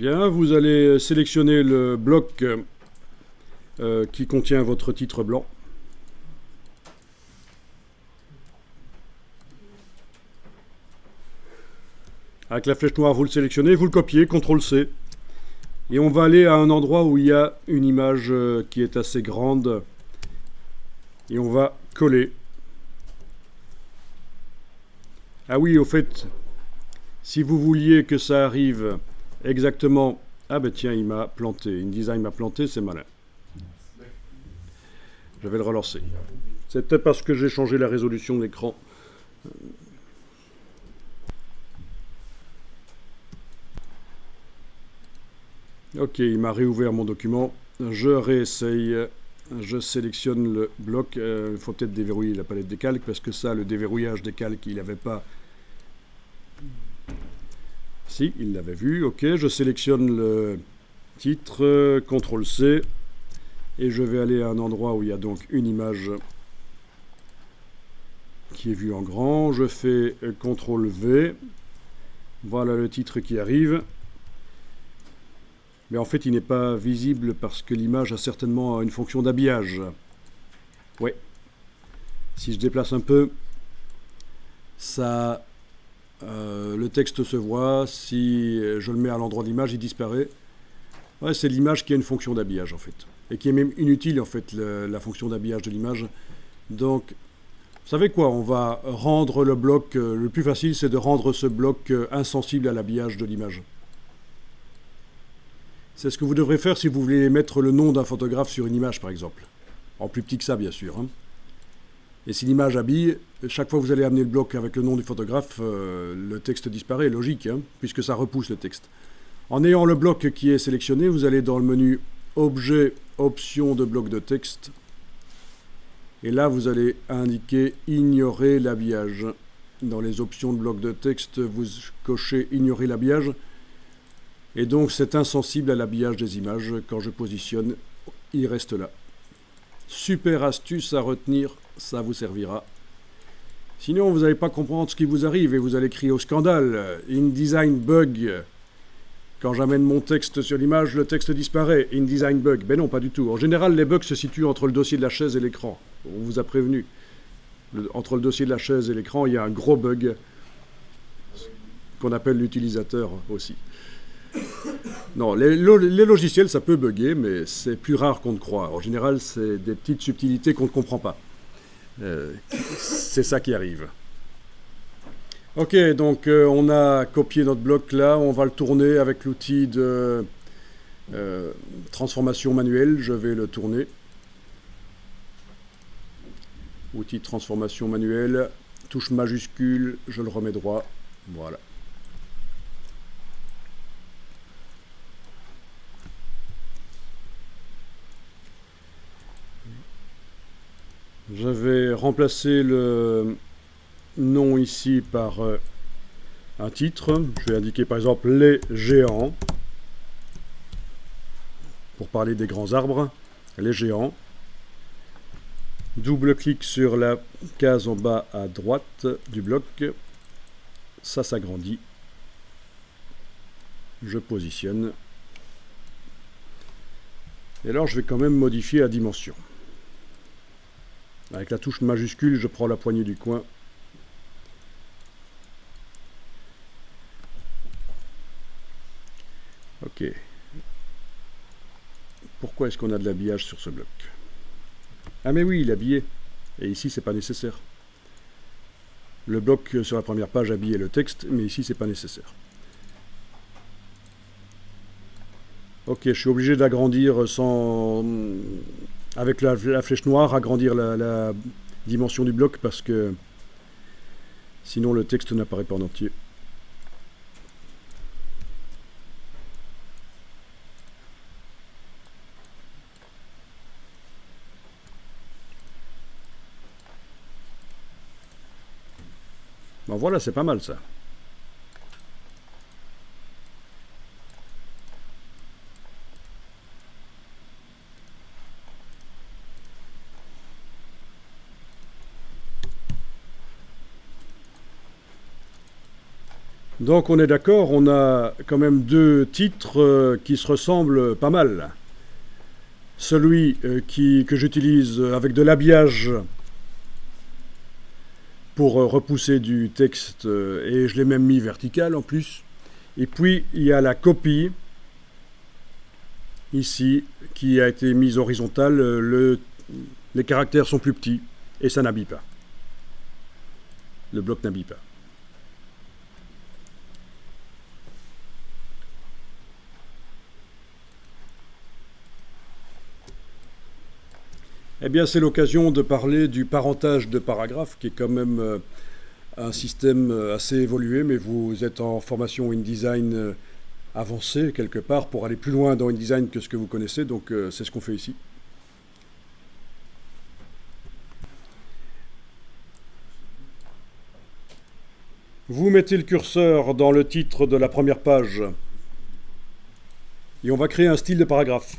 Bien, vous allez sélectionner le bloc qui contient votre titre blanc. Avec la flèche noire, vous le sélectionnez, vous le copiez, CTRL-C. Et on va aller à un endroit où il y a une image qui est assez grande. Et on va coller. Ah oui, au fait, si vous vouliez que ça arrive exactement... Ah ben tiens, il m'a planté. InDesign m'a planté, c'est malin. Je vais le relancer. C'est peut-être parce que j'ai changé la résolution de l'écran. Ok, il m'a réouvert mon document. Je réessaye. Je sélectionne le bloc. Il faut peut-être déverrouiller la palette des calques parce que ça, le déverrouillage des calques, il n'avait pas... Si, il l'avait vu. Ok, je sélectionne le titre, CTRL-C. Et je vais aller à un endroit où il y a donc une image qui est vue en grand. Je fais CTRL-V. Voilà le titre qui arrive. Mais en fait, il n'est pas visible parce que l'image a certainement une fonction d'habillage. Ouais. Si je déplace un peu, ça, le texte se voit. Si je le mets à l'endroit de l'image, il disparaît. Ouais, c'est l'image qui a une fonction d'habillage en fait. Et qui est même inutile en fait, la fonction d'habillage de l'image. Donc, vous savez quoi? On va rendre le bloc... le plus facile, c'est de rendre ce bloc insensible à l'habillage de l'image. C'est ce que vous devrez faire si vous voulez mettre le nom d'un photographe sur une image, par exemple. En plus petit que ça, bien sûr. Hein. Et si l'image habille, chaque fois que vous allez amener le bloc avec le nom du photographe, le texte disparaît, logique, hein, puisque ça repousse le texte. En ayant le bloc qui est sélectionné, vous allez dans le menu Objet, Options de bloc de texte. Et là, vous allez indiquer Ignorer l'habillage. Dans les options de bloc de texte, vous cochez Ignorer l'habillage. Et donc c'est insensible à l'habillage des images. Quand je positionne, il reste là. Super astuce à retenir, ça vous servira. Sinon, vous n'allez pas comprendre ce qui vous arrive et vous allez crier au scandale. InDesign bug. Quand j'amène mon texte sur l'image, le texte disparaît. InDesign bug. Ben non, pas du tout. En général, les bugs se situent entre le dossier de la chaise et l'écran. On vous a prévenu. Entre le dossier de la chaise et l'écran, il y a un gros bug qu'on appelle l'utilisateur aussi. Non, les logiciels, ça peut bugger, mais c'est plus rare qu'on ne croit. En général, c'est des petites subtilités qu'on ne comprend pas. C'est ça qui arrive. Ok, donc on a copié notre bloc là. On va le tourner avec l'outil de transformation manuelle. Je vais le tourner. Outil de transformation manuelle. Touche majuscule, je le remets droit. Voilà. Je vais remplacer le nom ici par un titre. Je vais indiquer par exemple les géants. Pour parler des grands arbres, les géants. Double-clic sur la case en bas à droite du bloc. Ça s'agrandit. Je positionne. Et alors je vais quand même modifier la dimension. Avec la touche majuscule, je prends la poignée du coin. Ok. Pourquoi est-ce qu'on a de l'habillage sur ce bloc? Ah mais oui, il est habillé. Et ici, c'est pas nécessaire. Le bloc sur la première page habillait le texte, mais ici, c'est pas nécessaire. Ok, je suis obligé d'agrandir sans... avec la flèche noire, agrandir la dimension du bloc parce que sinon le texte n'apparaît pas en entier. Bon voilà, c'est pas mal ça. Donc on est d'accord, on a quand même deux titres qui se ressemblent pas mal. Celui que j'utilise avec de l'habillage pour repousser du texte, et je l'ai même mis vertical en plus. Et puis il y a la copie, ici, qui a été mise horizontale. Les caractères sont plus petits et ça n'habille pas. Le bloc n'habille pas. Eh bien, c'est l'occasion de parler du parentage de paragraphes, qui est quand même un système assez évolué, mais vous êtes en formation InDesign avancée quelque part pour aller plus loin dans InDesign que ce que vous connaissez, donc c'est ce qu'on fait ici. Vous mettez le curseur dans le titre de la première page et on va créer un style de paragraphe.